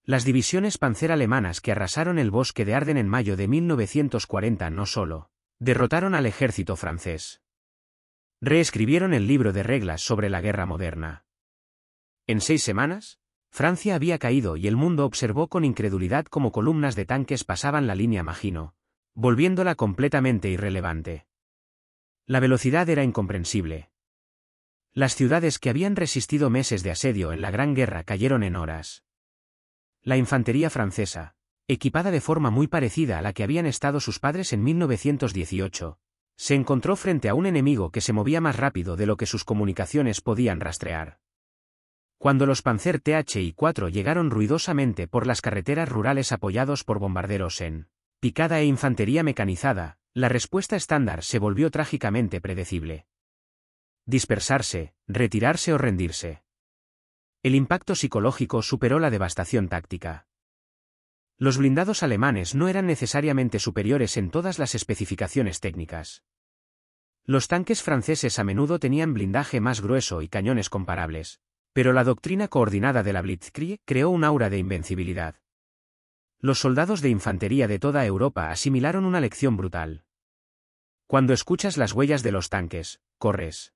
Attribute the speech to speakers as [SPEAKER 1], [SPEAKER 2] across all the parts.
[SPEAKER 1] Las divisiones Panzer alemanas que arrasaron el bosque de Arden en mayo de 1940 no solo derrotaron al ejército francés. Reescribieron el libro de reglas sobre la guerra moderna. En 6 semanas, Francia había caído y el mundo observó con incredulidad cómo columnas de tanques pasaban la línea Maginot, volviéndola completamente irrelevante. La velocidad era incomprensible. Las ciudades que habían resistido meses de asedio en la Gran Guerra cayeron en horas. La infantería francesa, equipada de forma muy parecida a la que habían estado sus padres en 1918, se encontró frente a un enemigo que se movía más rápido de lo que sus comunicaciones podían rastrear. Cuando los Panzer THI-4 llegaron ruidosamente por las carreteras rurales apoyados por bombarderos en picada e infantería mecanizada, la respuesta estándar se volvió trágicamente predecible. Dispersarse, retirarse o rendirse. El impacto psicológico superó la devastación táctica. Los blindados alemanes no eran necesariamente superiores en todas las especificaciones técnicas. Los tanques franceses a menudo tenían blindaje más grueso y cañones comparables, pero la doctrina coordinada de la Blitzkrieg creó un aura de invencibilidad. Los soldados de infantería de toda Europa asimilaron una lección brutal. Cuando escuchas las huellas de los tanques, corres.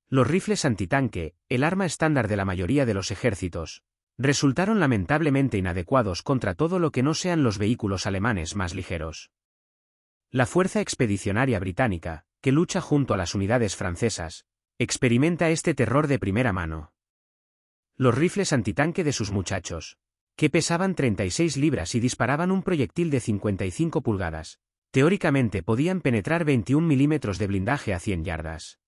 [SPEAKER 1] Los rifles antitanque, el arma estándar de la mayoría de los ejércitos, resultaron lamentablemente inadecuados contra todo lo que no sean los vehículos alemanes más ligeros. La Fuerza Expedicionaria Británica, que lucha junto a las unidades francesas, experimenta este terror de primera mano. Los rifles antitanque de sus muchachos, que pesaban 36 libras y disparaban un proyectil de 55 pulgadas, teóricamente podían penetrar 21 milímetros de blindaje a 100 yardas.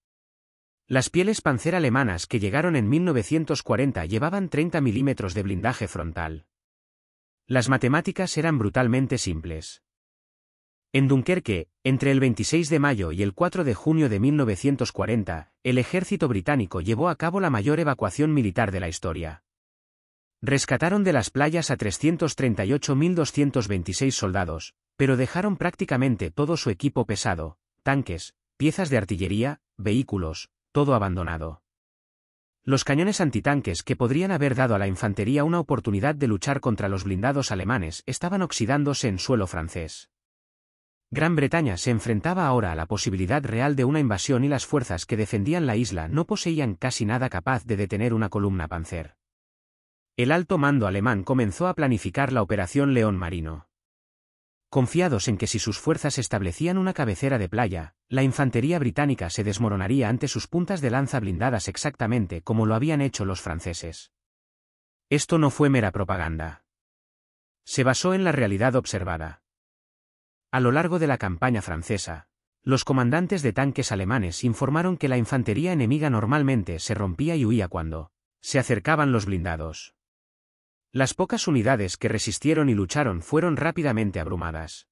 [SPEAKER 1] Las pieles Panzer alemanas que llegaron en 1940 llevaban 30 milímetros de blindaje frontal. Las matemáticas eran brutalmente simples. En Dunkerque, entre el 26 de mayo y el 4 de junio de 1940, el ejército británico llevó a cabo la mayor evacuación militar de la historia. Rescataron de las playas a 338.226 soldados, pero dejaron prácticamente todo su equipo pesado, tanques, piezas de artillería, vehículos, todo abandonado. Los cañones antitanques que podrían haber dado a la infantería una oportunidad de luchar contra los blindados alemanes estaban oxidándose en suelo francés. Gran Bretaña se enfrentaba ahora a la posibilidad real de una invasión y las fuerzas que defendían la isla no poseían casi nada capaz de detener una columna Panzer. El alto mando alemán comenzó a planificar la Operación León Marino. Confiados en que si sus fuerzas establecían una cabecera de playa, la infantería británica se desmoronaría ante sus puntas de lanza blindadas exactamente como lo habían hecho los franceses. Esto no fue mera propaganda. Se basó en la realidad observada. A lo largo de la campaña francesa, los comandantes de tanques alemanes informaron que la infantería enemiga normalmente se rompía y huía cuando se acercaban los blindados. Las pocas unidades que resistieron y lucharon fueron rápidamente abrumadas.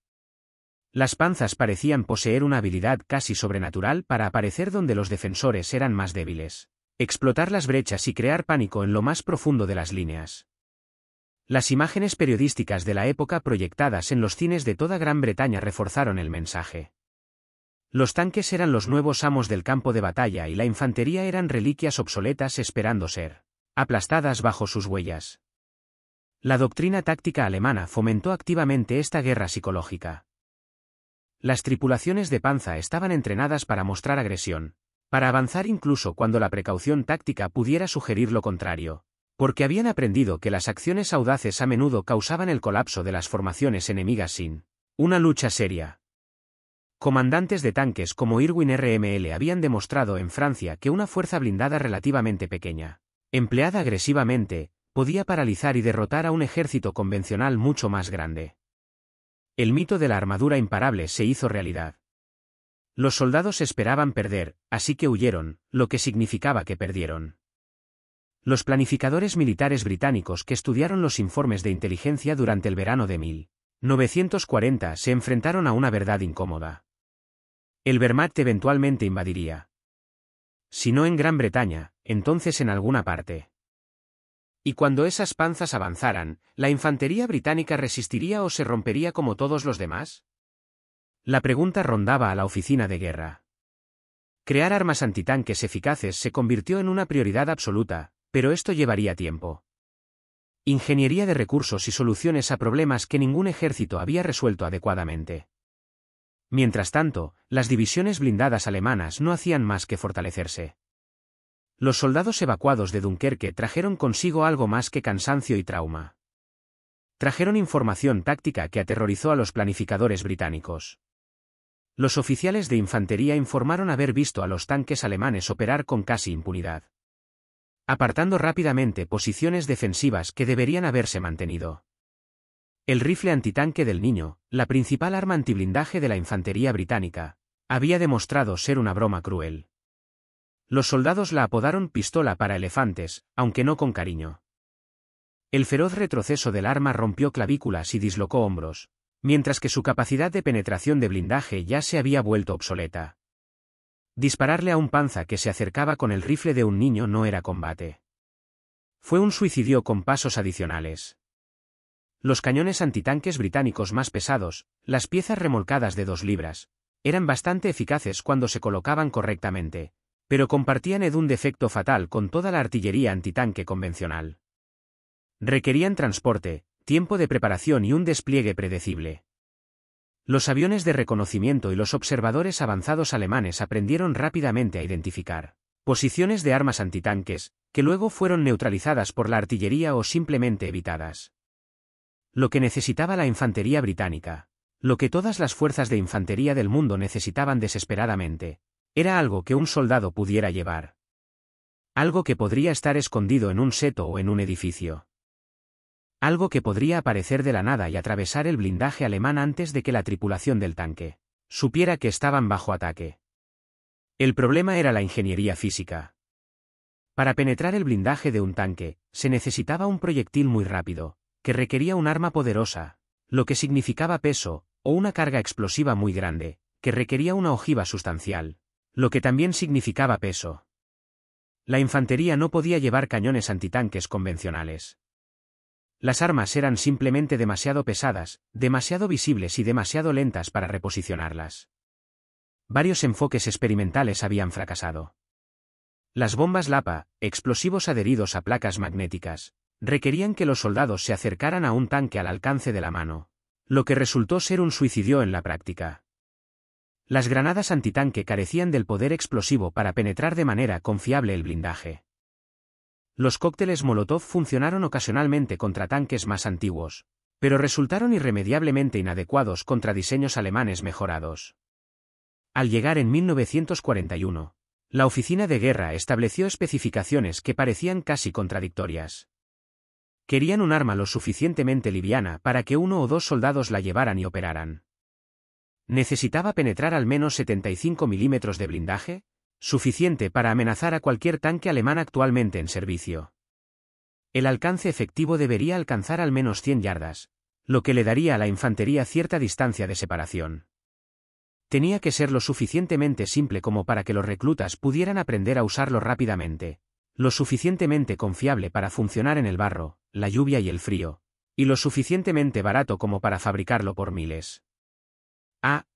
[SPEAKER 1] Las panzas parecían poseer una habilidad casi sobrenatural para aparecer donde los defensores eran más débiles, explotar las brechas y crear pánico en lo más profundo de las líneas. Las imágenes periodísticas de la época proyectadas en los cines de toda Gran Bretaña reforzaron el mensaje. Los tanques eran los nuevos amos del campo de batalla y la infantería eran reliquias obsoletas esperando ser aplastadas bajo sus huellas. La doctrina táctica alemana fomentó activamente esta guerra psicológica. Las tripulaciones de panza estaban entrenadas para mostrar agresión, para avanzar incluso cuando la precaución táctica pudiera sugerir lo contrario, porque habían aprendido que las acciones audaces a menudo causaban el colapso de las formaciones enemigas sin una lucha seria. Comandantes de tanques como Irwin RML habían demostrado en Francia que una fuerza blindada relativamente pequeña, empleada agresivamente, podía paralizar y derrotar a un ejército convencional mucho más grande. El mito de la armadura imparable se hizo realidad. Los soldados esperaban perder, así que huyeron, lo que significaba que perdieron. Los planificadores militares británicos que estudiaron los informes de inteligencia durante el verano de 1940 se enfrentaron a una verdad incómoda. El Wehrmacht eventualmente invadiría. Si no en Gran Bretaña, entonces en alguna parte. Y cuando esas panzas avanzaran, ¿la infantería británica resistiría o se rompería como todos los demás? La pregunta rondaba a la oficina de guerra. Crear armas antitanques eficaces se convirtió en una prioridad absoluta, pero esto llevaría tiempo. Ingeniería de recursos y soluciones a problemas que ningún ejército había resuelto adecuadamente. Mientras tanto, las divisiones blindadas alemanas no hacían más que fortalecerse. Los soldados evacuados de Dunkerque trajeron consigo algo más que cansancio y trauma. Trajeron información táctica que aterrorizó a los planificadores británicos. Los oficiales de infantería informaron haber visto a los tanques alemanes operar con casi impunidad, apartando rápidamente posiciones defensivas que deberían haberse mantenido. El rifle antitanque del Niño, la principal arma antiblindaje de la infantería británica, había demostrado ser una broma cruel. Los soldados la apodaron pistola para elefantes, aunque no con cariño. El feroz retroceso del arma rompió clavículas y dislocó hombros, mientras que su capacidad de penetración de blindaje ya se había vuelto obsoleta. Dispararle a un panza que se acercaba con el rifle de un niño no era combate. Fue un suicidio con pasos adicionales. Los cañones antitanques británicos más pesados, las piezas remolcadas de 2 libras, eran bastante eficaces cuando se colocaban correctamente, pero compartían un defecto fatal con toda la artillería antitanque convencional. Requerían transporte, tiempo de preparación y un despliegue predecible. Los aviones de reconocimiento y los observadores avanzados alemanes aprendieron rápidamente a identificar posiciones de armas antitanques, que luego fueron neutralizadas por la artillería o simplemente evitadas. Lo que necesitaba la infantería británica, lo que todas las fuerzas de infantería del mundo necesitaban desesperadamente, era algo que un soldado pudiera llevar. Algo que podría estar escondido en un seto o en un edificio. Algo que podría aparecer de la nada y atravesar el blindaje alemán antes de que la tripulación del tanque supiera que estaban bajo ataque. El problema era la ingeniería física. Para penetrar el blindaje de un tanque, se necesitaba un proyectil muy rápido, que requería un arma poderosa, lo que significaba peso, o una carga explosiva muy grande, que requería una ojiva sustancial, lo que también significaba peso. La infantería no podía llevar cañones antitanques convencionales. Las armas eran simplemente demasiado pesadas, demasiado visibles y demasiado lentas para reposicionarlas. Varios enfoques experimentales habían fracasado. Las bombas Lapa, explosivos adheridos a placas magnéticas, requerían que los soldados se acercaran a un tanque al alcance de la mano, lo que resultó ser un suicidio en la práctica. Las granadas antitanque carecían del poder explosivo para penetrar de manera confiable el blindaje. Los cócteles Molotov funcionaron ocasionalmente contra tanques más antiguos, pero resultaron irremediablemente inadecuados contra diseños alemanes mejorados. Al llegar en 1941, la oficina de guerra estableció especificaciones que parecían casi contradictorias. Querían un arma lo suficientemente liviana para que 1 o 2 soldados la llevaran y operaran. Necesitaba penetrar al menos 75 milímetros de blindaje, suficiente para amenazar a cualquier tanque alemán actualmente en servicio. El alcance efectivo debería alcanzar al menos 100 yardas, lo que le daría a la infantería cierta distancia de separación. Tenía que ser lo suficientemente simple como para que los reclutas pudieran aprender a usarlo rápidamente, lo suficientemente confiable para funcionar en el barro, la lluvia y el frío, y lo suficientemente barato como para fabricarlo por miles.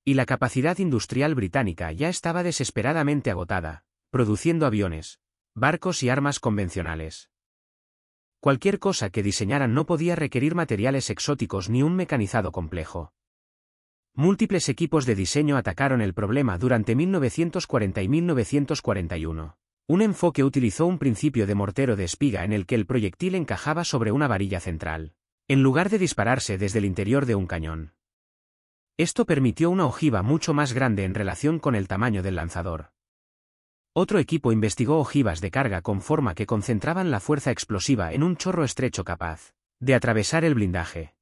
[SPEAKER 1] Y la capacidad industrial británica ya estaba desesperadamente agotada, produciendo aviones, barcos y armas convencionales. Cualquier cosa que diseñaran no podía requerir materiales exóticos ni un mecanizado complejo. Múltiples equipos de diseño atacaron el problema durante 1940 y 1941. Un enfoque utilizó un principio de mortero de espiga en el que el proyectil encajaba sobre una varilla central, en lugar de dispararse desde el interior de un cañón. Esto permitió una ojiva mucho más grande en relación con el tamaño del lanzador. Otro equipo investigó ojivas de carga con forma que concentraban la fuerza explosiva en un chorro estrecho capaz de atravesar el blindaje.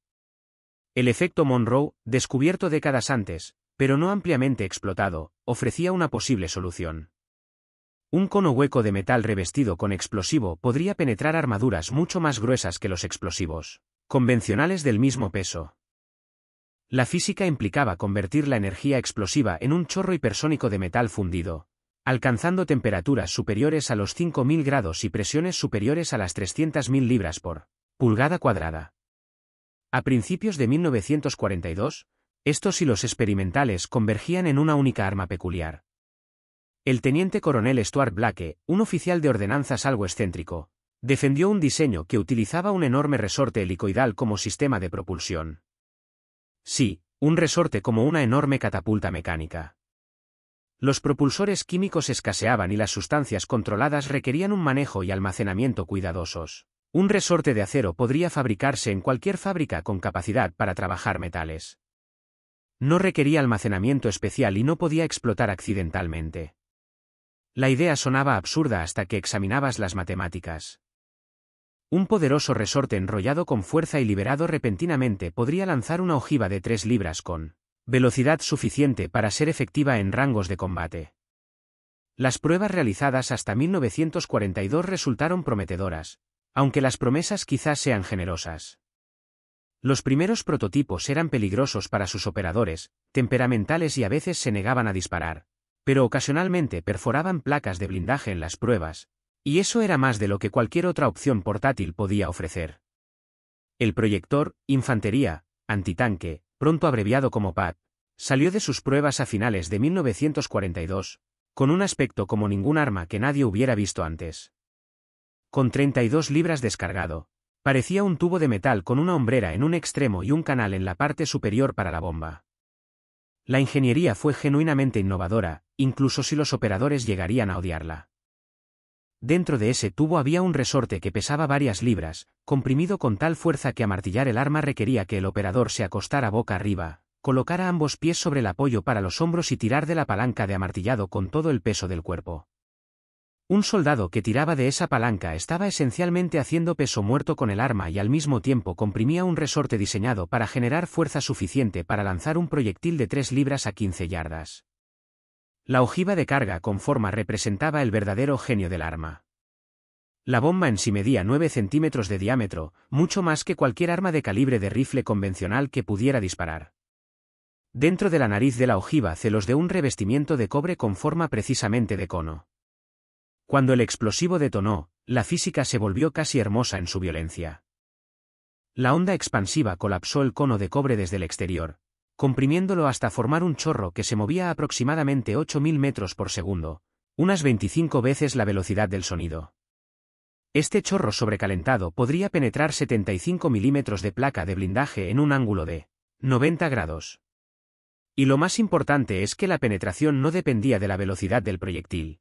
[SPEAKER 1] El efecto Monroe, descubierto décadas antes, pero no ampliamente explotado, ofrecía una posible solución. Un cono hueco de metal revestido con explosivo podría penetrar armaduras mucho más gruesas que los explosivos convencionales del mismo peso. La física implicaba convertir la energía explosiva en un chorro hipersónico de metal fundido, alcanzando temperaturas superiores a los 5000 grados y presiones superiores a las 300.000 libras por pulgada cuadrada. A principios de 1942, estos hilos experimentales convergían en una única arma peculiar. El teniente coronel Stuart Blake, un oficial de ordenanzas algo excéntrico, Defendió un diseño que utilizaba un enorme resorte helicoidal como sistema de propulsión. Sí, un resorte como una enorme catapulta mecánica. Los propulsores químicos escaseaban y las sustancias controladas requerían un manejo y almacenamiento cuidadosos. Un resorte de acero podría fabricarse en cualquier fábrica con capacidad para trabajar metales. No requería almacenamiento especial y no podía explotar accidentalmente. La idea sonaba absurda hasta que examinabas las matemáticas. Un poderoso resorte enrollado con fuerza y liberado repentinamente podría lanzar una ojiva de 3 libras con velocidad suficiente para ser efectiva en rangos de combate. Las pruebas realizadas hasta 1942 resultaron prometedoras, aunque las promesas quizás sean generosas. Los primeros prototipos eran peligrosos para sus operadores, temperamentales y a veces se negaban a disparar, pero ocasionalmente perforaban placas de blindaje en las pruebas, y eso era más de lo que cualquier otra opción portátil podía ofrecer. El proyector, infantería, antitanque, pronto abreviado como PAT, salió de sus pruebas a finales de 1942, con un aspecto como ningún arma que nadie hubiera visto antes. Con 32 libras descargado, parecía un tubo de metal con una hombrera en un extremo y un canal en la parte superior para la bomba. La ingeniería fue genuinamente innovadora, incluso si los operadores llegarían a odiarla. Dentro de ese tubo había un resorte que pesaba varias libras, comprimido con tal fuerza que amartillar el arma requería que el operador se acostara boca arriba, colocara ambos pies sobre el apoyo para los hombros y tirar de la palanca de amartillado con todo el peso del cuerpo. Un soldado que tiraba de esa palanca estaba esencialmente haciendo peso muerto con el arma y al mismo tiempo comprimía un resorte diseñado para generar fuerza suficiente para lanzar un proyectil de 3 libras a 15 yardas. La ojiva de carga con forma representaba el verdadero genio del arma. La bomba en sí medía 9 centímetros de diámetro, mucho más que cualquier arma de calibre de rifle convencional que pudiera disparar. Dentro de la nariz de la ojiva celos de un revestimiento de cobre con forma precisamente de cono. Cuando el explosivo detonó, la física se volvió casi hermosa en su violencia. La onda expansiva colapsó el cono de cobre desde el exterior, comprimiéndolo hasta formar un chorro que se movía a aproximadamente 8.000 metros por segundo, unas 25 veces la velocidad del sonido. Este chorro sobrecalentado podría penetrar 75 milímetros de placa de blindaje en un ángulo de 90 grados. Y lo más importante es que la penetración no dependía de la velocidad del proyectil.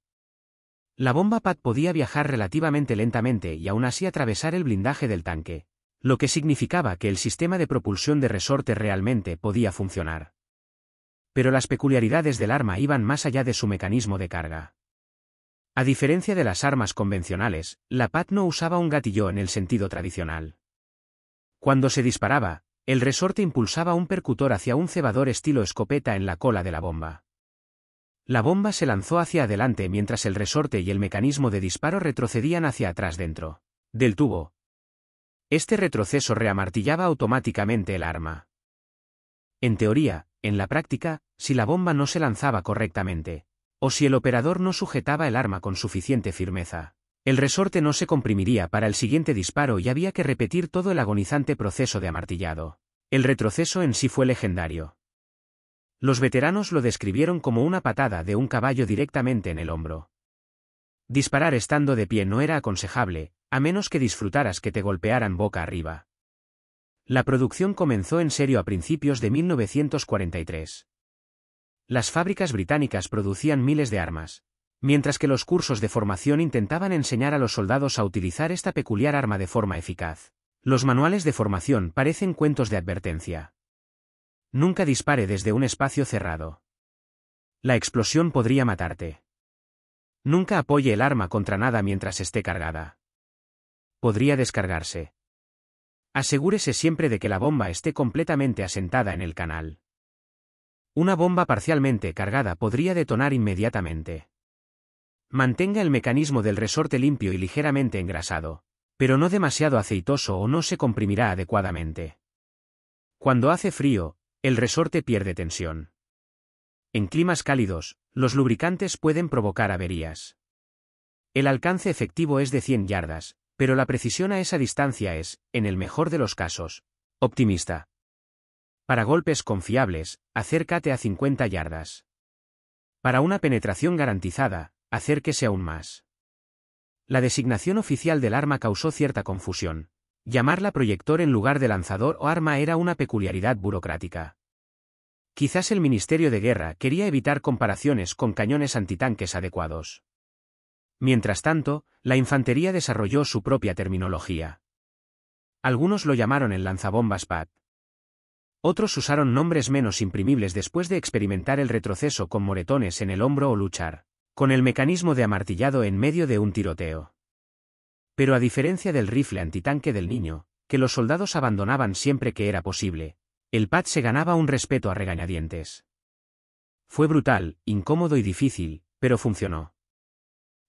[SPEAKER 1] La bomba PAT podía viajar relativamente lentamente y aún así atravesar el blindaje del tanque, lo que significaba que el sistema de propulsión de resorte realmente podía funcionar. Pero las peculiaridades del arma iban más allá de su mecanismo de carga. A diferencia de las armas convencionales, la PAT no usaba un gatillo en el sentido tradicional. Cuando se disparaba, el resorte impulsaba un percutor hacia un cebador estilo escopeta en la cola de la bomba. La bomba se lanzó hacia adelante mientras el resorte y el mecanismo de disparo retrocedían hacia atrás dentro del tubo. Este retroceso reamartillaba automáticamente el arma. En teoría, en la práctica, si la bomba no se lanzaba correctamente, o si el operador no sujetaba el arma con suficiente firmeza, el resorte no se comprimiría para el siguiente disparo y había que repetir todo el agonizante proceso de amartillado. El retroceso en sí fue legendario. Los veteranos lo describieron como una patada de un caballo directamente en el hombro. Disparar estando de pie no era aconsejable, a menos que disfrutaras que te golpearan boca arriba. La producción comenzó en serio a principios de 1943. Las fábricas británicas producían miles de armas, mientras que los cursos de formación intentaban enseñar a los soldados a utilizar esta peculiar arma de forma eficaz. Los manuales de formación parecen cuentos de advertencia. Nunca dispare desde un espacio cerrado. La explosión podría matarte. Nunca apoye el arma contra nada mientras esté cargada. Podría descargarse. Asegúrese siempre de que la bomba esté completamente asentada en el canal. Una bomba parcialmente cargada podría detonar inmediatamente. Mantenga el mecanismo del resorte limpio y ligeramente engrasado, pero no demasiado aceitoso o no se comprimirá adecuadamente. Cuando hace frío, el resorte pierde tensión. En climas cálidos, los lubricantes pueden provocar averías. El alcance efectivo es de 100 yardas, pero la precisión a esa distancia es, en el mejor de los casos, optimista. Para golpes confiables, acércate a 50 yardas. Para una penetración garantizada, acérquese aún más. La designación oficial del arma causó cierta confusión. Llamarla proyector en lugar de lanzador o arma era una peculiaridad burocrática. Quizás el Ministerio de Guerra quería evitar comparaciones con cañones antitanques adecuados. Mientras tanto, la infantería desarrolló su propia terminología. Algunos lo llamaron el lanzabombas PAD. Otros usaron nombres menos imprimibles después de experimentar el retroceso con moretones en el hombro o luchar con el mecanismo de amartillado en medio de un tiroteo. Pero a diferencia del rifle antitanque del niño, que los soldados abandonaban siempre que era posible, el PAD se ganaba un respeto a regañadientes. Fue brutal, incómodo y difícil, pero funcionó.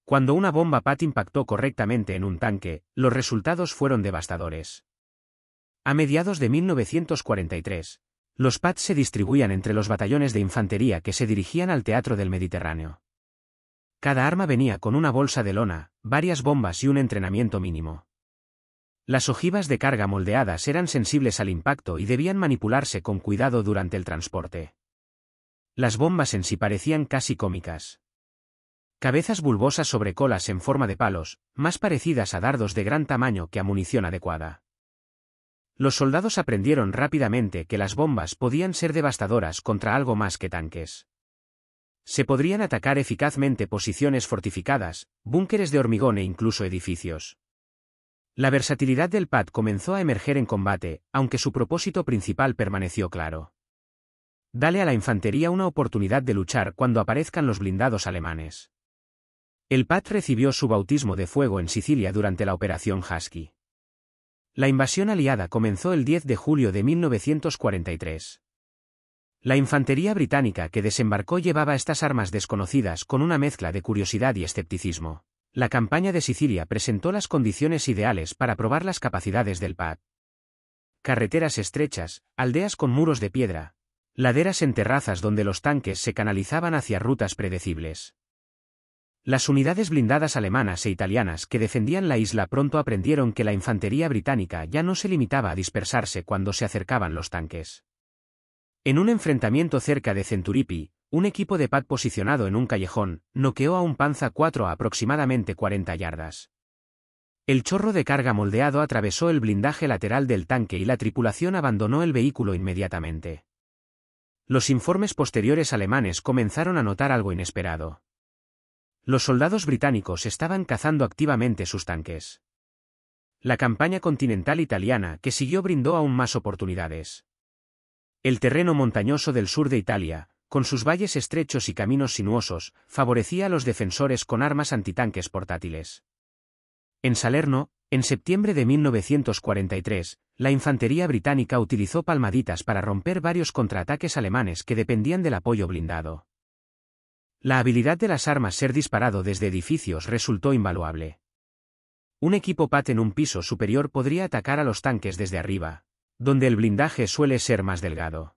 [SPEAKER 1] Cuando una bomba PAD impactó correctamente en un tanque, los resultados fueron devastadores. A mediados de 1943, los PAD se distribuían entre los batallones de infantería que se dirigían al teatro del Mediterráneo. Cada arma venía con una bolsa de lona, varias bombas y un entrenamiento mínimo. Las ojivas de carga moldeadas eran sensibles al impacto y debían manipularse con cuidado durante el transporte. Las bombas en sí parecían casi cómicas. Cabezas bulbosas sobre colas en forma de palos, más parecidas a dardos de gran tamaño que a munición adecuada. Los soldados aprendieron rápidamente que las bombas podían ser devastadoras contra algo más que tanques. Se podrían atacar eficazmente posiciones fortificadas, búnkeres de hormigón e incluso edificios. La versatilidad del PAD comenzó a emerger en combate, aunque su propósito principal permaneció claro. Dale a la infantería una oportunidad de luchar cuando aparezcan los blindados alemanes. El PAD recibió su bautismo de fuego en Sicilia durante la Operación Husky. La invasión aliada comenzó el 10 de julio de 1943. La infantería británica que desembarcó llevaba estas armas desconocidas con una mezcla de curiosidad y escepticismo. La campaña de Sicilia presentó las condiciones ideales para probar las capacidades del PAD. Carreteras estrechas, aldeas con muros de piedra, laderas en terrazas donde los tanques se canalizaban hacia rutas predecibles. Las unidades blindadas alemanas e italianas que defendían la isla pronto aprendieron que la infantería británica ya no se limitaba a dispersarse cuando se acercaban los tanques. En un enfrentamiento cerca de Centuripi, un equipo de PAD posicionado en un callejón, noqueó a un Panza IV a aproximadamente 40 yardas. El chorro de carga moldeado atravesó el blindaje lateral del tanque y la tripulación abandonó el vehículo inmediatamente. Los informes posteriores alemanes comenzaron a notar algo inesperado. Los soldados británicos estaban cazando activamente sus tanques. La campaña continental italiana que siguió brindó aún más oportunidades. El terreno montañoso del sur de Italia, con sus valles estrechos y caminos sinuosos, favorecía a los defensores con armas antitanques portátiles. En Salerno, en septiembre de 1943, la infantería británica utilizó palmaditas para romper varios contraataques alemanes que dependían del apoyo blindado. La habilidad de las armas ser disparado desde edificios resultó invaluable. Un equipo PAD en un piso superior podría atacar a los tanques desde arriba, donde el blindaje suele ser más delgado.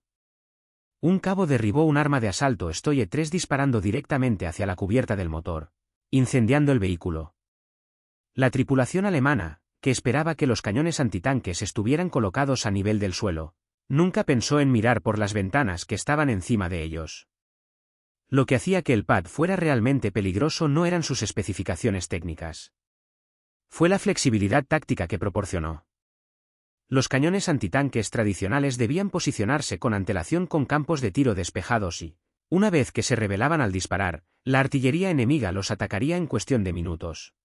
[SPEAKER 1] Un cabo derribó un arma de asalto Stoye 3 disparando directamente hacia la cubierta del motor, incendiando el vehículo. La tripulación alemana, que esperaba que los cañones antitanques estuvieran colocados a nivel del suelo, nunca pensó en mirar por las ventanas que estaban encima de ellos. Lo que hacía que el PAD fuera realmente peligroso no eran sus especificaciones técnicas. Fue la flexibilidad táctica que proporcionó. Los cañones antitanques tradicionales debían posicionarse con antelación con campos de tiro despejados y, una vez que se rebelaban al disparar, la artillería enemiga los atacaría en cuestión de minutos.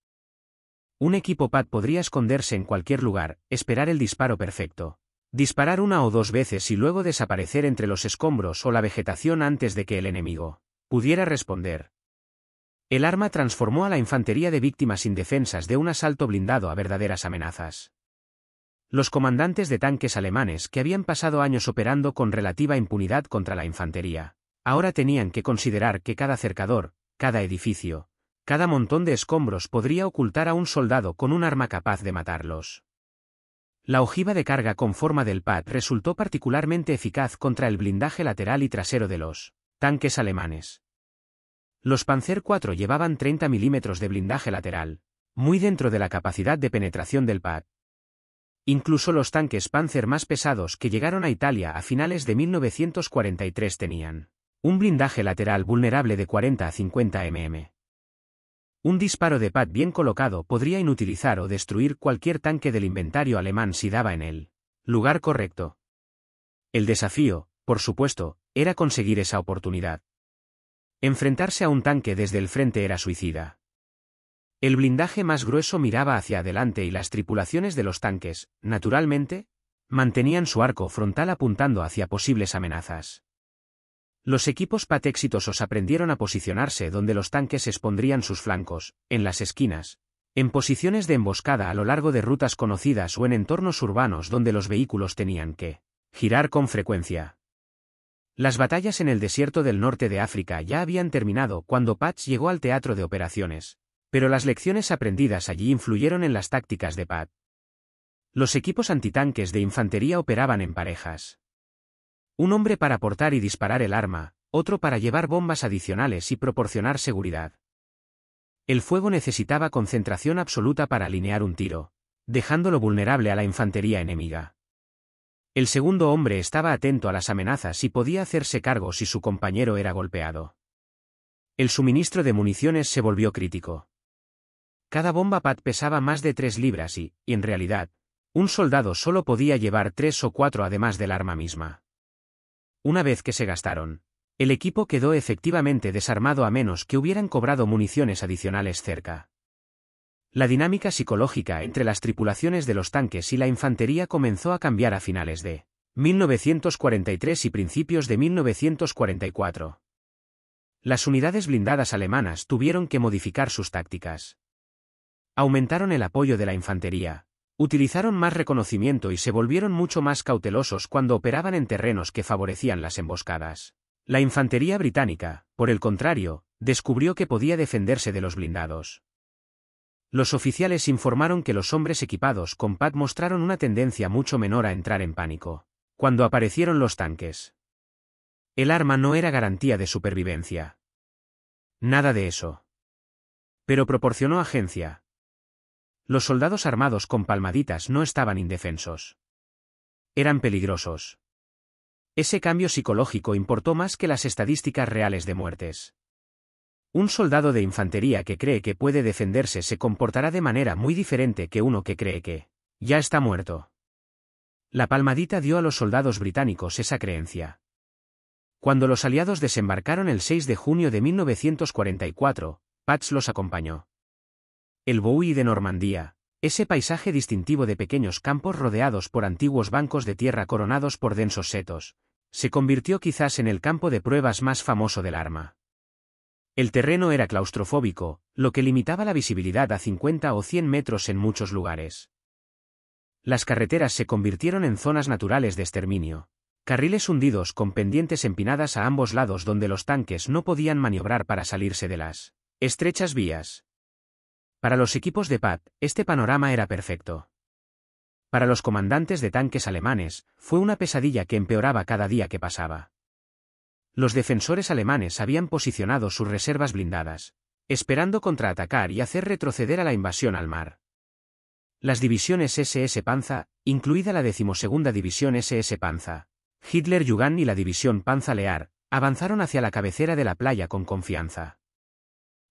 [SPEAKER 1] Un equipo PAD podría esconderse en cualquier lugar, esperar el disparo perfecto, disparar una o dos veces y luego desaparecer entre los escombros o la vegetación antes de que el enemigo pudiera responder. El arma transformó a la infantería de víctimas indefensas de un asalto blindado a verdaderas amenazas. Los comandantes de tanques alemanes que habían pasado años operando con relativa impunidad contra la infantería, ahora tenían que considerar que cada cercador, cada edificio, cada montón de escombros podría ocultar a un soldado con un arma capaz de matarlos. La ojiva de carga con forma del PAD resultó particularmente eficaz contra el blindaje lateral y trasero de los tanques alemanes. Los Panzer IV llevaban 30 milímetros de blindaje lateral, muy dentro de la capacidad de penetración del PAD. Incluso los tanques Panzer más pesados que llegaron a Italia a finales de 1943 tenían un blindaje lateral vulnerable de 40 a 50 mm. Un disparo de Pat bien colocado podría inutilizar o destruir cualquier tanque del inventario alemán si daba en el lugar correcto. El desafío, por supuesto, era conseguir esa oportunidad. Enfrentarse a un tanque desde el frente era suicida. El blindaje más grueso miraba hacia adelante y las tripulaciones de los tanques, naturalmente, mantenían su arco frontal apuntando hacia posibles amenazas. Los equipos Pat exitosos aprendieron a posicionarse donde los tanques expondrían sus flancos, en las esquinas, en posiciones de emboscada a lo largo de rutas conocidas o en entornos urbanos donde los vehículos tenían que girar con frecuencia. Las batallas en el desierto del norte de África ya habían terminado cuando Patch llegó al teatro de operaciones, pero las lecciones aprendidas allí influyeron en las tácticas de Pat. Los equipos antitanques de infantería operaban en parejas. Un hombre para portar y disparar el arma, otro para llevar bombas adicionales y proporcionar seguridad. El fuego necesitaba concentración absoluta para alinear un tiro, dejándolo vulnerable a la infantería enemiga. El segundo hombre estaba atento a las amenazas y podía hacerse cargo si su compañero era golpeado. El suministro de municiones se volvió crítico. Cada bomba Pat pesaba más de 3 libras y, en realidad, un soldado solo podía llevar 3 o 4 además del arma misma. Una vez que se gastaron, el equipo quedó efectivamente desarmado a menos que hubieran cobrado municiones adicionales cerca. La dinámica psicológica entre las tripulaciones de los tanques y la infantería comenzó a cambiar a finales de 1943 y principios de 1944. Las unidades blindadas alemanas tuvieron que modificar sus tácticas. Aumentaron el apoyo de la infantería, utilizaron más reconocimiento y se volvieron mucho más cautelosos cuando operaban en terrenos que favorecían las emboscadas. La infantería británica, por el contrario, descubrió que podía defenderse de los blindados. Los oficiales informaron que los hombres equipados con Pat mostraron una tendencia mucho menor a entrar en pánico cuando aparecieron los tanques. El arma no era garantía de supervivencia. Nada de eso. Pero proporcionó agencia. Los soldados armados con palmaditas no estaban indefensos. Eran peligrosos. Ese cambio psicológico importó más que las estadísticas reales de muertes. Un soldado de infantería que cree que puede defenderse se comportará de manera muy diferente que uno que cree que ya está muerto. La palmadita dio a los soldados británicos esa creencia. Cuando los aliados desembarcaron el 6 de junio de 1944, Patch los acompañó. El Bowie de Normandía, ese paisaje distintivo de pequeños campos rodeados por antiguos bancos de tierra coronados por densos setos, se convirtió quizás en el campo de pruebas más famoso del arma. El terreno era claustrofóbico, lo que limitaba la visibilidad a 50 o 100 metros en muchos lugares. Las carreteras se convirtieron en zonas naturales de exterminio, carriles hundidos con pendientes empinadas a ambos lados donde los tanques no podían maniobrar para salirse de las estrechas vías. Para los equipos de Pat, este panorama era perfecto. Para los comandantes de tanques alemanes, fue una pesadilla que empeoraba cada día que pasaba. Los defensores alemanes habían posicionado sus reservas blindadas, esperando contraatacar y hacer retroceder a la invasión al mar. Las divisiones SS Panzer, incluida la 12ª División SS Panzer, Hitlerjugend y la División Panzerlehr, avanzaron hacia la cabecera de la playa con confianza.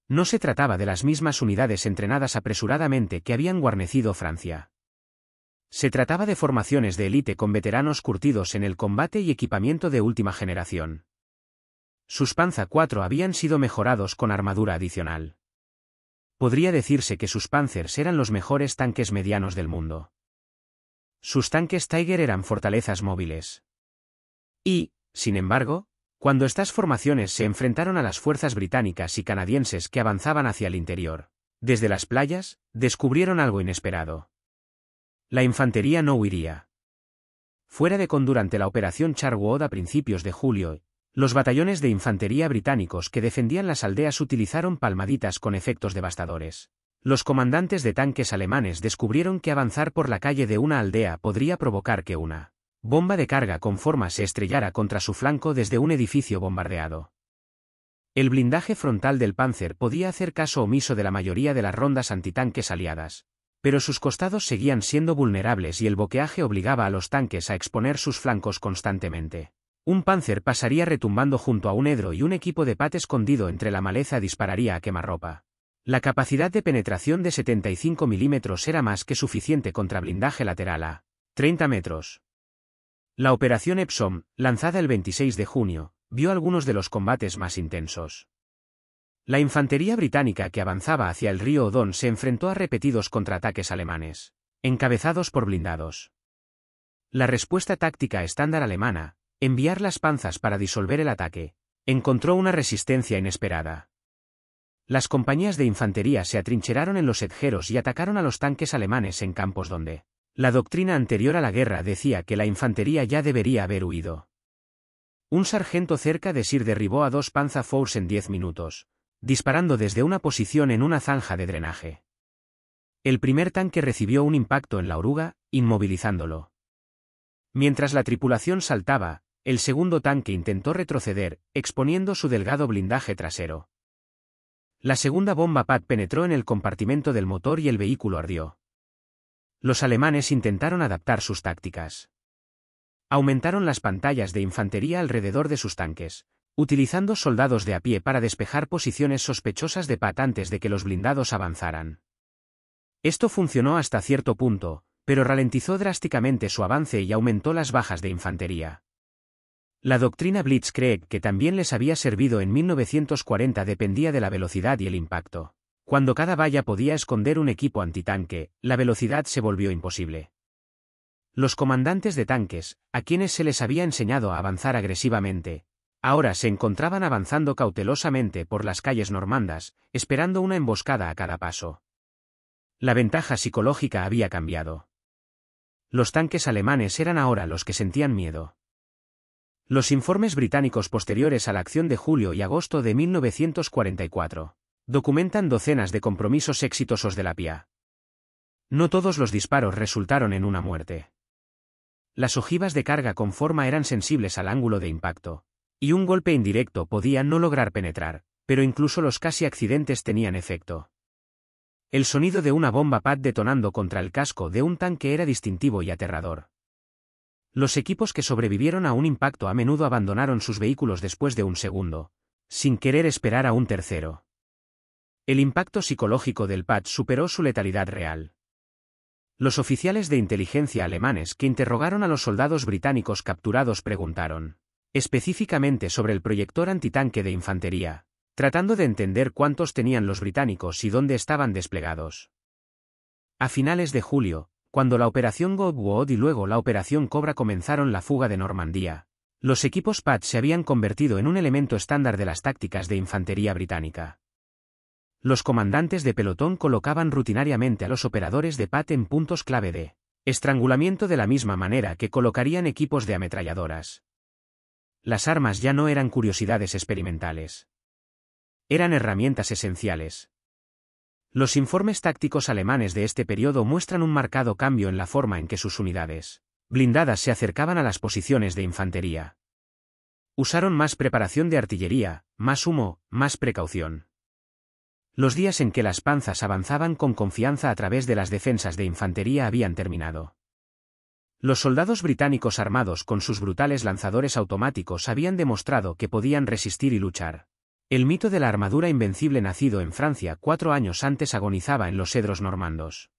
[SPEAKER 1] No se trataba de las mismas unidades entrenadas apresuradamente que habían guarnecido Francia. Se trataba de formaciones de élite con veteranos curtidos en el combate y equipamiento de última generación. Sus Panzer IV habían sido mejorados con armadura adicional. Podría decirse que sus Panzers eran los mejores tanques medianos del mundo. Sus tanques Tiger eran fortalezas móviles. Y, sin embargo, cuando estas formaciones se enfrentaron a las fuerzas británicas y canadienses que avanzaban hacia el interior, desde las playas, descubrieron algo inesperado. La infantería no huiría. Fuera de Con durante la operación Charwood a principios de julio, los batallones de infantería británicos que defendían las aldeas utilizaron palmaditas con efectos devastadores. Los comandantes de tanques alemanes descubrieron que avanzar por la calle de una aldea podría provocar que una bomba de carga con forma se estrellara contra su flanco desde un edificio bombardeado. El blindaje frontal del Panzer podía hacer caso omiso de la mayoría de las rondas antitanques aliadas, pero sus costados seguían siendo vulnerables y el boqueaje obligaba a los tanques a exponer sus flancos constantemente. Un Panzer pasaría retumbando junto a un Edro y un equipo de Pat escondido entre la maleza dispararía a quemarropa. La capacidad de penetración de 75 milímetros era más que suficiente contra blindaje lateral a 30 metros. La operación Epsom, lanzada el 26 de junio, vio algunos de los combates más intensos. La infantería británica que avanzaba hacia el río Odón se enfrentó a repetidos contraataques alemanes, encabezados por blindados. La respuesta táctica estándar alemana, enviar las panzas para disolver el ataque, encontró una resistencia inesperada. Las compañías de infantería se atrincheraron en los edgeros y atacaron a los tanques alemanes en campos donde la doctrina anterior a la guerra decía que la infantería ya debería haber huido. Un sargento cerca de Sir derribó a 2 Panzerfaust en 10 minutos, disparando desde una posición en una zanja de drenaje. El primer tanque recibió un impacto en la oruga, inmovilizándolo. Mientras la tripulación saltaba, el segundo tanque intentó retroceder, exponiendo su delgado blindaje trasero. La segunda bomba PAD penetró en el compartimento del motor y el vehículo ardió. Los alemanes intentaron adaptar sus tácticas. Aumentaron las pantallas de infantería alrededor de sus tanques, utilizando soldados de a pie para despejar posiciones sospechosas de PAD antes de que los blindados avanzaran. Esto funcionó hasta cierto punto, pero ralentizó drásticamente su avance y aumentó las bajas de infantería. La doctrina Blitzkrieg, que también les había servido en 1940, dependía de la velocidad y el impacto. Cuando cada valla podía esconder un equipo antitanque, la velocidad se volvió imposible. Los comandantes de tanques, a quienes se les había enseñado a avanzar agresivamente, ahora se encontraban avanzando cautelosamente por las calles normandas, esperando una emboscada a cada paso. La ventaja psicológica había cambiado. Los tanques alemanes eran ahora los que sentían miedo. Los informes británicos posteriores a la acción de julio y agosto de 1944 documentan docenas de compromisos exitosos de la PIA. No todos los disparos resultaron en una muerte. Las ojivas de carga con forma eran sensibles al ángulo de impacto, y un golpe indirecto podía no lograr penetrar, pero incluso los casi accidentes tenían efecto. El sonido de una bomba PAD detonando contra el casco de un tanque era distintivo y aterrador. Los equipos que sobrevivieron a un impacto a menudo abandonaron sus vehículos después de un segundo, sin querer esperar a un tercero. El impacto psicológico del PAD superó su letalidad real. Los oficiales de inteligencia alemanes que interrogaron a los soldados británicos capturados preguntaron específicamente sobre el proyector antitanque de infantería, tratando de entender cuántos tenían los británicos y dónde estaban desplegados. A finales de julio, cuando la Operación Godwood y luego la Operación Cobra comenzaron la fuga de Normandía, los equipos PAD se habían convertido en un elemento estándar de las tácticas de infantería británica. Los comandantes de pelotón colocaban rutinariamente a los operadores de PAD en puntos clave de estrangulamiento de la misma manera que colocarían equipos de ametralladoras. Las armas ya no eran curiosidades experimentales. Eran herramientas esenciales. Los informes tácticos alemanes de este periodo muestran un marcado cambio en la forma en que sus unidades blindadas se acercaban a las posiciones de infantería. Usaron más preparación de artillería, más humo, más precaución. Los días en que las panzas avanzaban con confianza a través de las defensas de infantería habían terminado. Los soldados británicos armados con sus brutales lanzadores automáticos habían demostrado que podían resistir y luchar. El mito de la armadura invencible nacido en Francia 4 años antes agonizaba en los cedros normandos.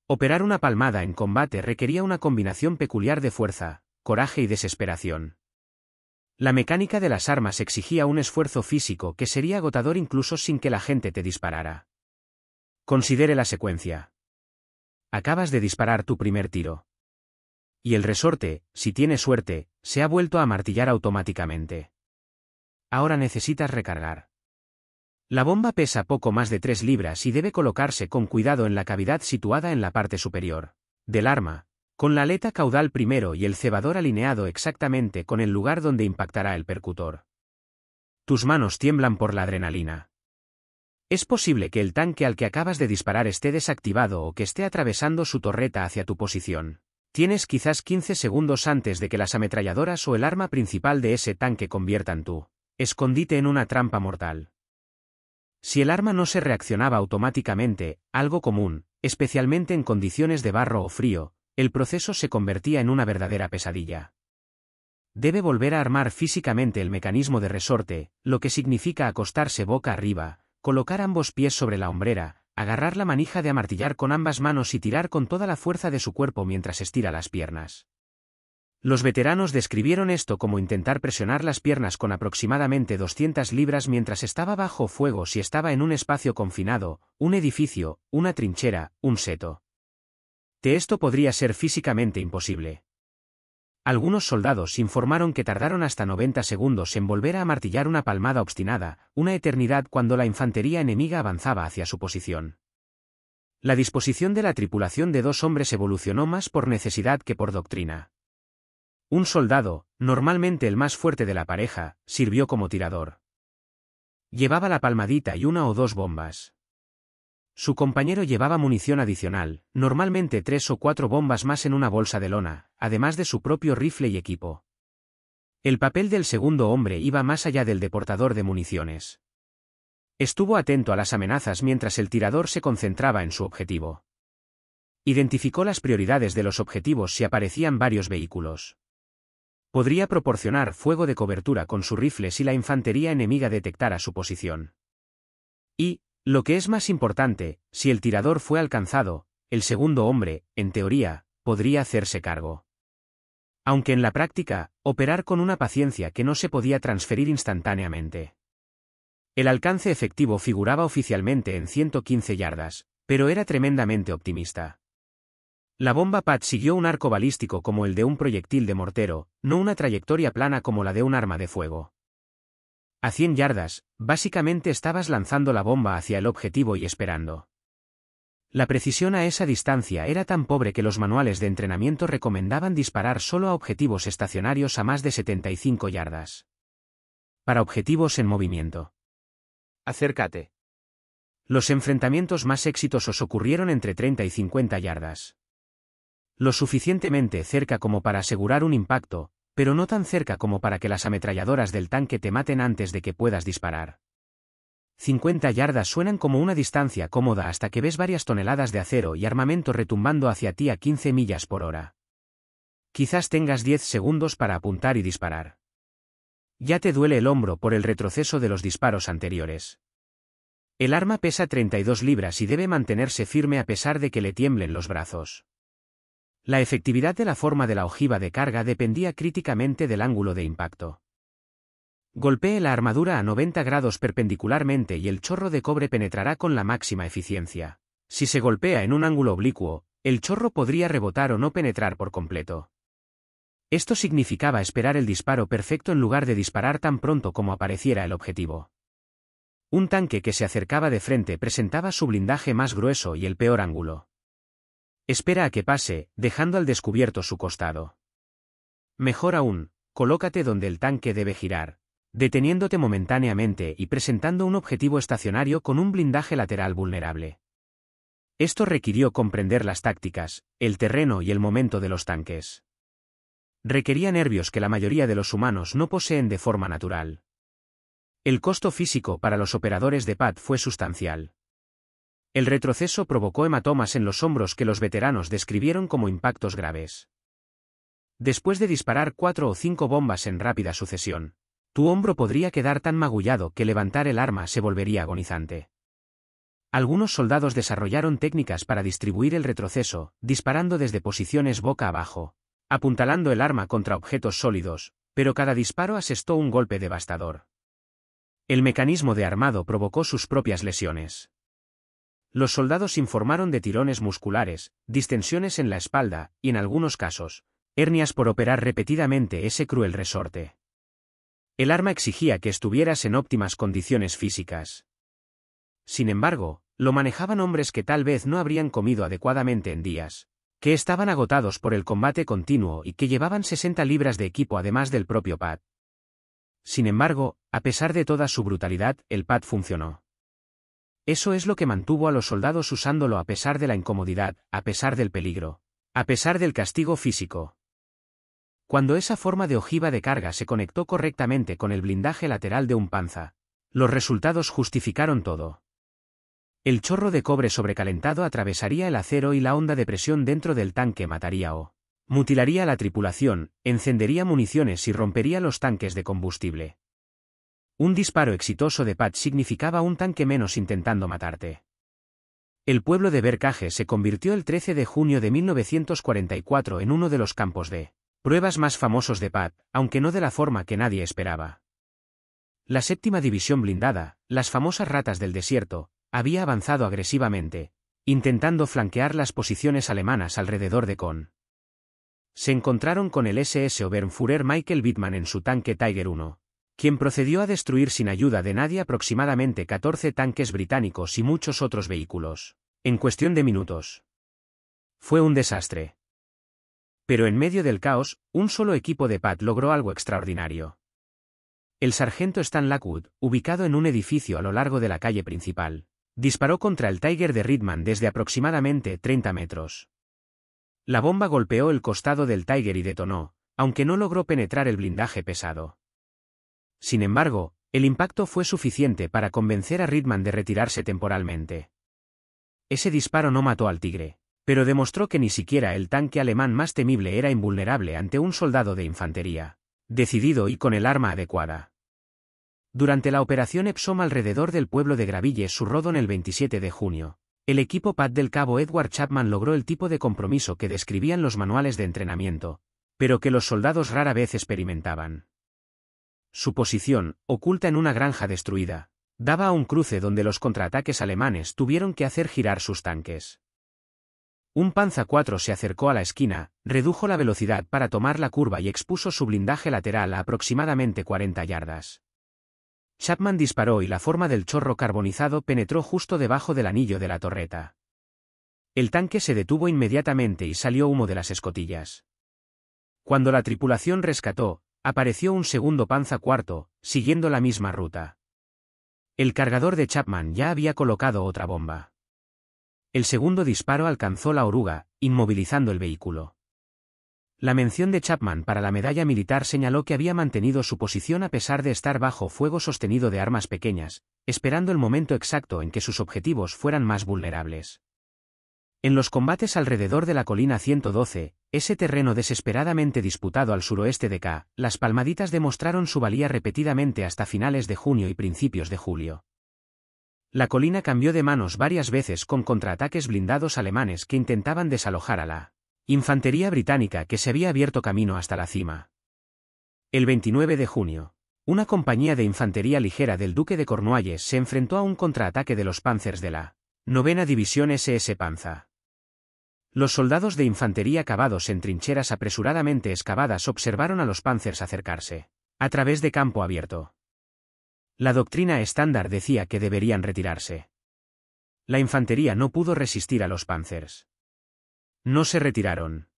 [SPEAKER 1] Operar una palmada en combate requería una combinación peculiar de fuerza, coraje y desesperación. La mecánica de las armas exigía un esfuerzo físico que sería agotador incluso sin que la gente te disparara. Considere la secuencia. Acabas de disparar tu primer tiro. Y el resorte, si tienes suerte, se ha vuelto a martillar automáticamente. Ahora necesitas recargar. La bomba pesa poco más de 3 libras y debe colocarse con cuidado en la cavidad situada en la parte superior del arma, con la aleta caudal primero y el cebador alineado exactamente con el lugar donde impactará el percutor. Tus manos tiemblan por la adrenalina. Es posible que el tanque al que acabas de disparar esté desactivado o que esté atravesando su torreta hacia tu posición. Tienes quizás 15 segundos antes de que las ametralladoras o el arma principal de ese tanque conviertan tu escondite en una trampa mortal. Si el arma no se reaccionaba automáticamente, algo común, especialmente en condiciones de barro o frío, el proceso se convertía en una verdadera pesadilla. Debe volver a armar físicamente el mecanismo de resorte, lo que significa acostarse boca arriba, colocar ambos pies sobre la hombrera, agarrar la manija de amartillar con ambas manos y tirar con toda la fuerza de su cuerpo mientras estira las piernas. Los veteranos describieron esto como intentar presionar las piernas con aproximadamente 200 libras mientras estaba bajo fuego si estaba en un espacio confinado, un edificio, una trinchera, un seto. Esto podría ser físicamente imposible. Algunos soldados informaron que tardaron hasta 90 segundos en volver a amartillar una palmada obstinada, una eternidad cuando la infantería enemiga avanzaba hacia su posición. La disposición de la tripulación de 2 hombres evolucionó más por necesidad que por doctrina. Un soldado, normalmente el más fuerte de la pareja, sirvió como tirador. Llevaba la palmadita y 1 o 2 bombas. Su compañero llevaba munición adicional, normalmente 3 o 4 bombas más en una bolsa de lona, además de su propio rifle y equipo. El papel del segundo hombre iba más allá del de portador de municiones. Estuvo atento a las amenazas mientras el tirador se concentraba en su objetivo. Identificó las prioridades de los objetivos si aparecían varios vehículos. Podría proporcionar fuego de cobertura con su rifle si la infantería enemiga detectara su posición. Y, lo que es más importante, si el tirador fue alcanzado, el segundo hombre, en teoría, podría hacerse cargo. Aunque en la práctica, operar con una paciencia que no se podía transferir instantáneamente. El alcance efectivo figuraba oficialmente en 115 yardas, pero era tremendamente optimista. La bomba PAD siguió un arco balístico como el de un proyectil de mortero, no una trayectoria plana como la de un arma de fuego. A 100 yardas, básicamente estabas lanzando la bomba hacia el objetivo y esperando. La precisión a esa distancia era tan pobre que los manuales de entrenamiento recomendaban disparar solo a objetivos estacionarios a más de 75 yardas. Para objetivos en movimiento. Acércate. Los enfrentamientos más exitosos ocurrieron entre 30 y 50 yardas. Lo suficientemente cerca como para asegurar un impacto, pero no tan cerca como para que las ametralladoras del tanque te maten antes de que puedas disparar. 50 yardas suenan como una distancia cómoda hasta que ves varias toneladas de acero y armamento retumbando hacia ti a 15 millas por hora. Quizás tengas 10 segundos para apuntar y disparar. Ya te duele el hombro por el retroceso de los disparos anteriores. El arma pesa 32 libras y debe mantenerse firme a pesar de que le tiemblen los brazos. La efectividad de la forma de la ojiva de carga dependía críticamente del ángulo de impacto. Golpee la armadura a 90 grados perpendicularmente y el chorro de cobre penetrará con la máxima eficiencia. Si se golpea en un ángulo oblicuo, el chorro podría rebotar o no penetrar por completo. Esto significaba esperar el disparo perfecto en lugar de disparar tan pronto como apareciera el objetivo. Un tanque que se acercaba de frente presentaba su blindaje más grueso y el peor ángulo. Espera a que pase, dejando al descubierto su costado. Mejor aún, colócate donde el tanque debe girar, deteniéndote momentáneamente y presentando un objetivo estacionario con un blindaje lateral vulnerable. Esto requirió comprender las tácticas, el terreno y el momento de los tanques. Requería nervios que la mayoría de los humanos no poseen de forma natural. El costo físico para los operadores de PAD fue sustancial. El retroceso provocó hematomas en los hombros que los veteranos describieron como impactos graves. Después de disparar 4 o 5 bombas en rápida sucesión, tu hombro podría quedar tan magullado que levantar el arma se volvería agonizante. Algunos soldados desarrollaron técnicas para distribuir el retroceso, disparando desde posiciones boca abajo, apuntalando el arma contra objetos sólidos, pero cada disparo asestó un golpe devastador. El mecanismo de armado provocó sus propias lesiones. Los soldados informaron de tirones musculares, distensiones en la espalda, y en algunos casos, hernias por operar repetidamente ese cruel resorte. El arma exigía que estuvieras en óptimas condiciones físicas. Sin embargo, lo manejaban hombres que tal vez no habrían comido adecuadamente en días, que estaban agotados por el combate continuo y que llevaban 60 libras de equipo además del propio PAD. Sin embargo, a pesar de toda su brutalidad, el PAD funcionó. Eso es lo que mantuvo a los soldados usándolo a pesar de la incomodidad, a pesar del peligro, a pesar del castigo físico. Cuando esa forma de ojiva de carga se conectó correctamente con el blindaje lateral de un panza, los resultados justificaron todo. El chorro de cobre sobrecalentado atravesaría el acero y la onda de presión dentro del tanque mataría o mutilaría a la tripulación, encendería municiones y rompería los tanques de combustible. Un disparo exitoso de Pat significaba un tanque menos intentando matarte. El pueblo de Berkage se convirtió el 13 de junio de 1944 en uno de los campos de pruebas más famosos de Pat, aunque no de la forma que nadie esperaba. La 7ª División Blindada, las famosas ratas del desierto, había avanzado agresivamente, intentando flanquear las posiciones alemanas alrededor de Bonn. Se encontraron con el SS Oberführer Michael Wittmann en su tanque Tiger I, quien procedió a destruir sin ayuda de nadie aproximadamente 14 tanques británicos y muchos otros vehículos, en cuestión de minutos. Fue un desastre. Pero en medio del caos, un solo equipo de Pat logró algo extraordinario. El sargento Stan Lockwood, ubicado en un edificio a lo largo de la calle principal, disparó contra el Tiger de Wittmann desde aproximadamente 30 metros. La bomba golpeó el costado del Tiger y detonó, aunque no logró penetrar el blindaje pesado. Sin embargo, el impacto fue suficiente para convencer a Wittmann de retirarse temporalmente. Ese disparo no mató al Tigre, pero demostró que ni siquiera el tanque alemán más temible era invulnerable ante un soldado de infantería, decidido y con el arma adecuada. Durante la operación Epsom alrededor del pueblo de Graville-sur-Rodon el 27 de junio, el equipo Pat del cabo Edward Chapman logró el tipo de compromiso que describían los manuales de entrenamiento, pero que los soldados rara vez experimentaban. Su posición, oculta en una granja destruida, daba a un cruce donde los contraataques alemanes tuvieron que hacer girar sus tanques. Un Panzer IV se acercó a la esquina, redujo la velocidad para tomar la curva y expuso su blindaje lateral a aproximadamente 40 yardas. Chapman disparó y la forma del chorro carbonizado penetró justo debajo del anillo de la torreta. El tanque se detuvo inmediatamente y salió humo de las escotillas. Cuando la tripulación rescató, apareció un segundo Panzer IV, siguiendo la misma ruta. El cargador de Chapman ya había colocado otra bomba. El segundo disparo alcanzó la oruga, inmovilizando el vehículo. La mención de Chapman para la medalla militar señaló que había mantenido su posición a pesar de estar bajo fuego sostenido de armas pequeñas, esperando el momento exacto en que sus objetivos fueran más vulnerables. En los combates alrededor de la colina 112, ese terreno desesperadamente disputado al suroeste de K, las palmaditas demostraron su valía repetidamente hasta finales de junio y principios de julio. La colina cambió de manos varias veces con contraataques blindados alemanes que intentaban desalojar a la infantería británica que se había abierto camino hasta la cima. El 29 de junio, una compañía de infantería ligera del duque de Cornualles se enfrentó a un contraataque de los Panzers de la 9ª División SS Panza. Los soldados de infantería cavados en trincheras apresuradamente excavadas observaron a los Panzers acercarse, a través de campo abierto. La doctrina estándar decía que deberían retirarse. La infantería no pudo resistir a los Panzers. No se retiraron.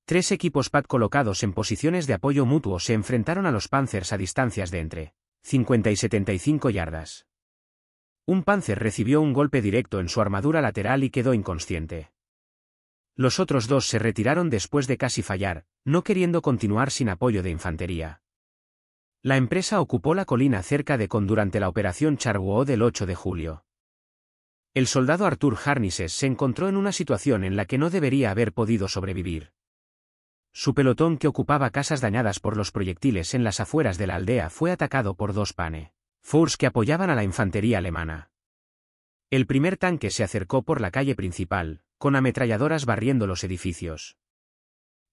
[SPEAKER 1] 3 equipos Pat colocados en posiciones de apoyo mutuo se enfrentaron a los Panzers a distancias de entre 50 y 75 yardas. Un Panzer recibió un golpe directo en su armadura lateral y quedó inconsciente. Los otros 2 se retiraron después de casi fallar, no queriendo continuar sin apoyo de infantería. La empresa ocupó la colina cerca de Con durante la operación Charwood del 8 de julio. El soldado Arthur Harnises se encontró en una situación en la que no debería haber podido sobrevivir. Su pelotón, que ocupaba casas dañadas por los proyectiles en las afueras de la aldea, fue atacado por 2 Pane Force que apoyaban a la infantería alemana. El primer tanque se acercó por la calle principal, con ametralladoras barriendo los edificios.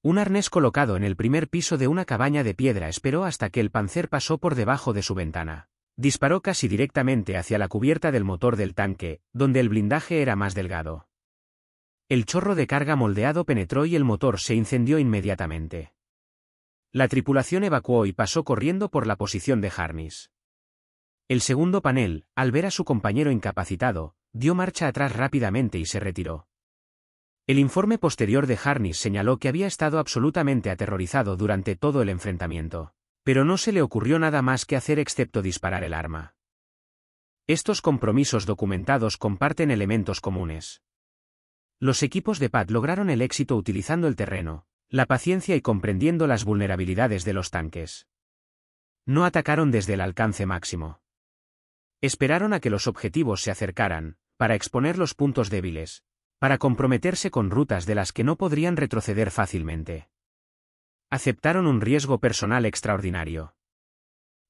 [SPEAKER 1] Un arnés colocado en el primer piso de una cabaña de piedra esperó hasta que el Panzer pasó por debajo de su ventana. Disparó casi directamente hacia la cubierta del motor del tanque, donde el blindaje era más delgado. El chorro de carga moldeado penetró y el motor se incendió inmediatamente. La tripulación evacuó y pasó corriendo por la posición de Harnis. El segundo panel, al ver a su compañero incapacitado, dio marcha atrás rápidamente y se retiró. El informe posterior de Harnis señaló que había estado absolutamente aterrorizado durante todo el enfrentamiento, pero no se le ocurrió nada más que hacer excepto disparar el arma. Estos compromisos documentados comparten elementos comunes. Los equipos de Pat lograron el éxito utilizando el terreno, la paciencia y comprendiendo las vulnerabilidades de los tanques. No atacaron desde el alcance máximo. Esperaron a que los objetivos se acercaran, para exponer los puntos débiles, para comprometerse con rutas de las que no podrían retroceder fácilmente. Aceptaron un riesgo personal extraordinario.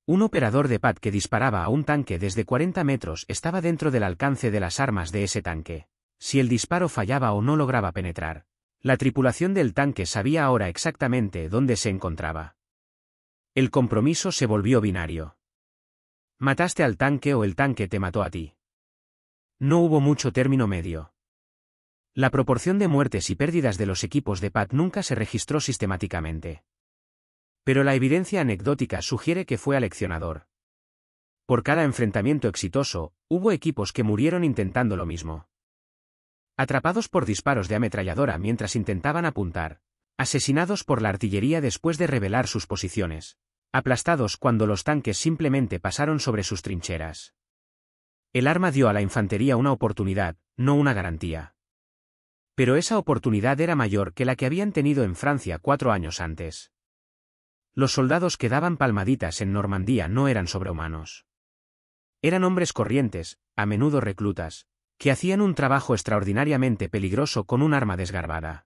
[SPEAKER 1] Un operador de PAD que disparaba a un tanque desde 40 metros estaba dentro del alcance de las armas de ese tanque. Si el disparo fallaba o no lograba penetrar, la tripulación del tanque sabía ahora exactamente dónde se encontraba. El compromiso se volvió binario. ¿Mataste al tanque o el tanque te mató a ti? No hubo mucho término medio. La proporción de muertes y pérdidas de los equipos de PAD nunca se registró sistemáticamente. Pero la evidencia anecdótica sugiere que fue aleccionador. Por cada enfrentamiento exitoso, hubo equipos que murieron intentando lo mismo. Atrapados por disparos de ametralladora mientras intentaban apuntar, asesinados por la artillería después de revelar sus posiciones, aplastados cuando los tanques simplemente pasaron sobre sus trincheras. El arma dio a la infantería una oportunidad, no una garantía. Pero esa oportunidad era mayor que la que habían tenido en Francia 4 años antes. Los soldados que daban palmaditas en Normandía no eran sobrehumanos. Eran hombres corrientes, a menudo reclutas, que hacían un trabajo extraordinariamente peligroso con un arma desgarbada.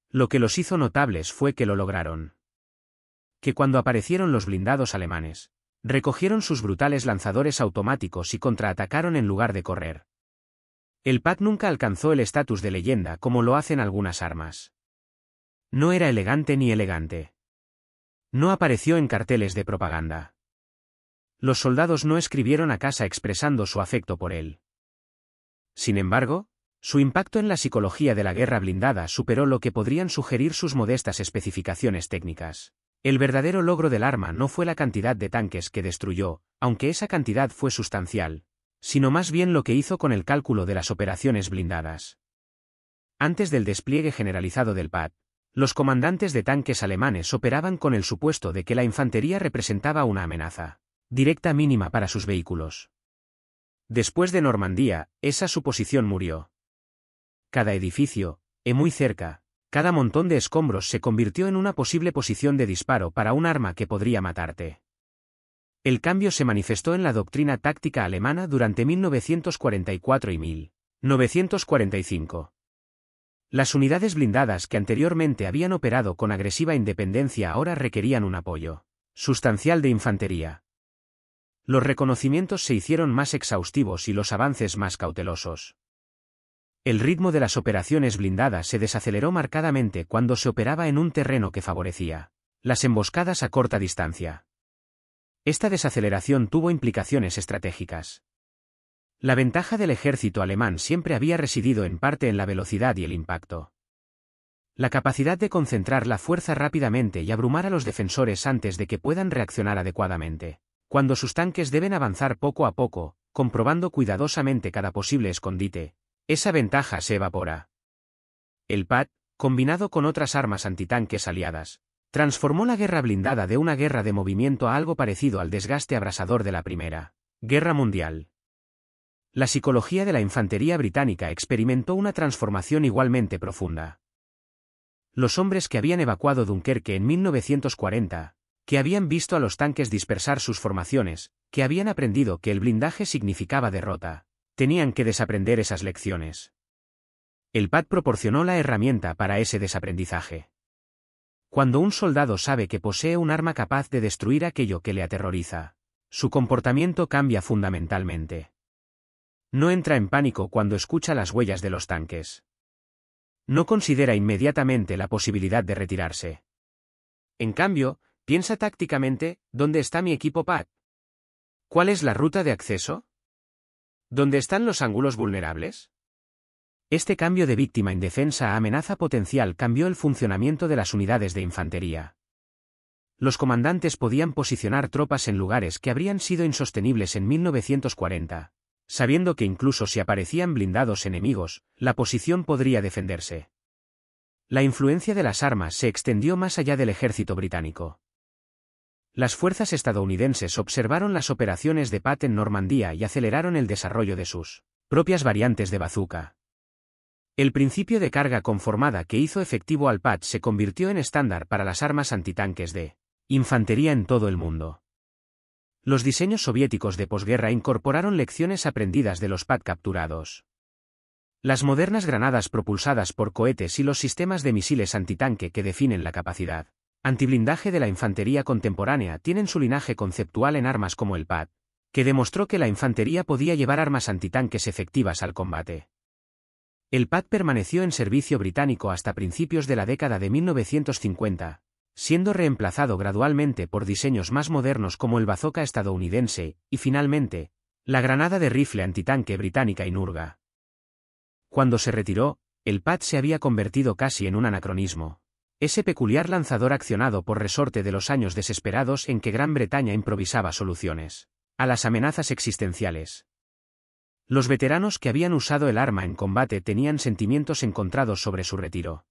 [SPEAKER 1] Lo que los hizo notables fue que lo lograron. Que cuando aparecieron los blindados alemanes, recogieron sus brutales lanzadores automáticos y contraatacaron en lugar de correr. El PAD nunca alcanzó el estatus de leyenda como lo hacen algunas armas. No era elegante ni elegante. No apareció en carteles de propaganda. Los soldados no escribieron a casa expresando su afecto por él. Sin embargo, su impacto en la psicología de la guerra blindada superó lo que podrían sugerir sus modestas especificaciones técnicas. El verdadero logro del arma no fue la cantidad de tanques que destruyó, aunque esa cantidad fue sustancial, sino más bien lo que hizo con el cálculo de las operaciones blindadas. Antes del despliegue generalizado del PAD, los comandantes de tanques alemanes operaban con el supuesto de que la infantería representaba una amenaza directa mínima para sus vehículos. Después de Normandía, esa suposición murió. Cada edificio, muy cerca, cada montón de escombros se convirtió en una posible posición de disparo para un arma que podría matarte. El cambio se manifestó en la doctrina táctica alemana durante 1944 y 1945. Las unidades blindadas que anteriormente habían operado con agresiva independencia ahora requerían un apoyo sustancial de infantería. Los reconocimientos se hicieron más exhaustivos y los avances más cautelosos. El ritmo de las operaciones blindadas se desaceleró marcadamente cuando se operaba en un terreno que favorecía las emboscadas a corta distancia. Esta desaceleración tuvo implicaciones estratégicas. La ventaja del ejército alemán siempre había residido en parte en la velocidad y el impacto. La capacidad de concentrar la fuerza rápidamente y abrumar a los defensores antes de que puedan reaccionar adecuadamente. Cuando sus tanques deben avanzar poco a poco, comprobando cuidadosamente cada posible escondite, esa ventaja se evapora. El PAD, combinado con otras armas antitanques aliadas, transformó la guerra blindada de una guerra de movimiento a algo parecido al desgaste abrasador de la Primera Guerra Mundial. La psicología de la infantería británica experimentó una transformación igualmente profunda. Los hombres que habían evacuado Dunkerque en 1940, que habían visto a los tanques dispersar sus formaciones, que habían aprendido que el blindaje significaba derrota, tenían que desaprender esas lecciones. El PAD proporcionó la herramienta para ese desaprendizaje. Cuando un soldado sabe que posee un arma capaz de destruir aquello que le aterroriza, su comportamiento cambia fundamentalmente. No entra en pánico cuando escucha las huellas de los tanques. No considera inmediatamente la posibilidad de retirarse. En cambio, piensa tácticamente, ¿dónde está mi equipo PAD? ¿Cuál es la ruta de acceso? ¿Dónde están los ángulos vulnerables? Este cambio de víctima indefensa a amenaza potencial cambió el funcionamiento de las unidades de infantería. Los comandantes podían posicionar tropas en lugares que habrían sido insostenibles en 1940, sabiendo que incluso si aparecían blindados enemigos, la posición podría defenderse. La influencia de las armas se extendió más allá del ejército británico. Las fuerzas estadounidenses observaron las operaciones de PAD en Normandía y aceleraron el desarrollo de sus propias variantes de bazooka. El principio de carga conformada que hizo efectivo al PAD se convirtió en estándar para las armas antitanques de infantería en todo el mundo. Los diseños soviéticos de posguerra incorporaron lecciones aprendidas de los PAD capturados. Las modernas granadas propulsadas por cohetes y los sistemas de misiles antitanque que definen la capacidad antiblindaje de la infantería contemporánea tienen su linaje conceptual en armas como el PAD, que demostró que la infantería podía llevar armas antitanques efectivas al combate. El PAD permaneció en servicio británico hasta principios de la década de 1950, siendo reemplazado gradualmente por diseños más modernos como el bazooka estadounidense, y finalmente, la granada de rifle antitanque británica Inurga. Cuando se retiró, el PAD se había convertido casi en un anacronismo. Ese peculiar lanzador accionado por resorte de los años desesperados en que Gran Bretaña improvisaba soluciones a las amenazas existenciales. Los veteranos que habían usado el arma en combate tenían sentimientos encontrados sobre su retiro.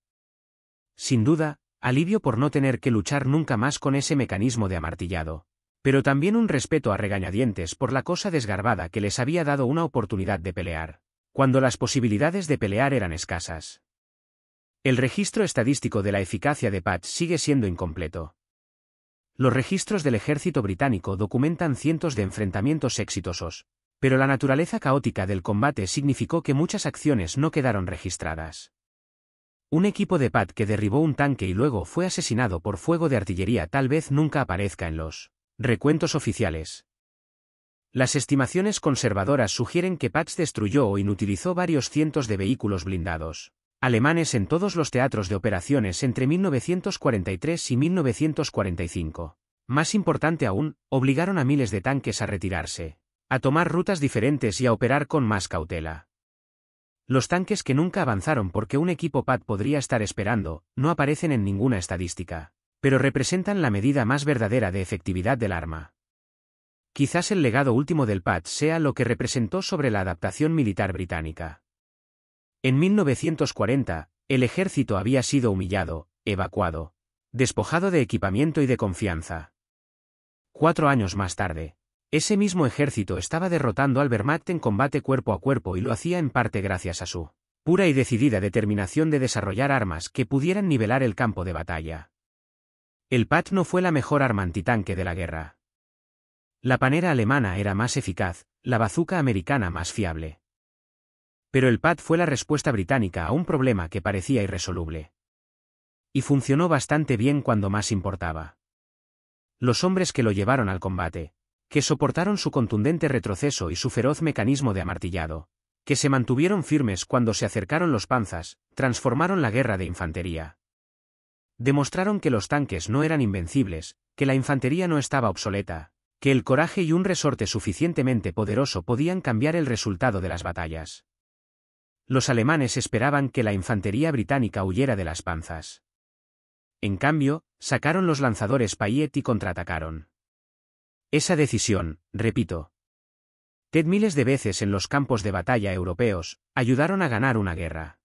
[SPEAKER 1] Sin duda, alivio por no tener que luchar nunca más con ese mecanismo de amartillado, pero también un respeto a regañadientes por la cosa desgarbada que les había dado una oportunidad de pelear, cuando las posibilidades de pelear eran escasas. El registro estadístico de la eficacia de PAD sigue siendo incompleto. Los registros del ejército británico documentan cientos de enfrentamientos exitosos, pero la naturaleza caótica del combate significó que muchas acciones no quedaron registradas. Un equipo de PAD que derribó un tanque y luego fue asesinado por fuego de artillería tal vez nunca aparezca en los recuentos oficiales. Las estimaciones conservadoras sugieren que PAD destruyó o inutilizó varios cientos de vehículos blindados alemanes en todos los teatros de operaciones entre 1943 y 1945. Más importante aún, obligaron a miles de tanques a retirarse, a tomar rutas diferentes y a operar con más cautela. Los tanques que nunca avanzaron porque un equipo PAD podría estar esperando, no aparecen en ninguna estadística, pero representan la medida más verdadera de efectividad del arma. Quizás el legado último del PAD sea lo que representó sobre la adaptación militar británica. En 1940, el ejército había sido humillado, evacuado, despojado de equipamiento y de confianza. 4 años más tarde, ese mismo ejército estaba derrotando al Wehrmacht en combate cuerpo a cuerpo y lo hacía en parte gracias a su pura y decidida determinación de desarrollar armas que pudieran nivelar el campo de batalla. El PAD no fue la mejor arma antitanque de la guerra. La panera alemana era más eficaz, la bazooka americana más fiable. Pero el PAD fue la respuesta británica a un problema que parecía irresoluble. Y funcionó bastante bien cuando más importaba. Los hombres que lo llevaron al combate, que soportaron su contundente retroceso y su feroz mecanismo de amartillado, que se mantuvieron firmes cuando se acercaron los panzas, transformaron la guerra de infantería. Demostraron que los tanques no eran invencibles, que la infantería no estaba obsoleta, que el coraje y un resorte suficientemente poderoso podían cambiar el resultado de las batallas. Los alemanes esperaban que la infantería británica huyera de las panzas. En cambio, sacaron los lanzadores Payet y contraatacaron. Esa decisión, repito, miles de veces en los campos de batalla europeos, ayudaron a ganar una guerra.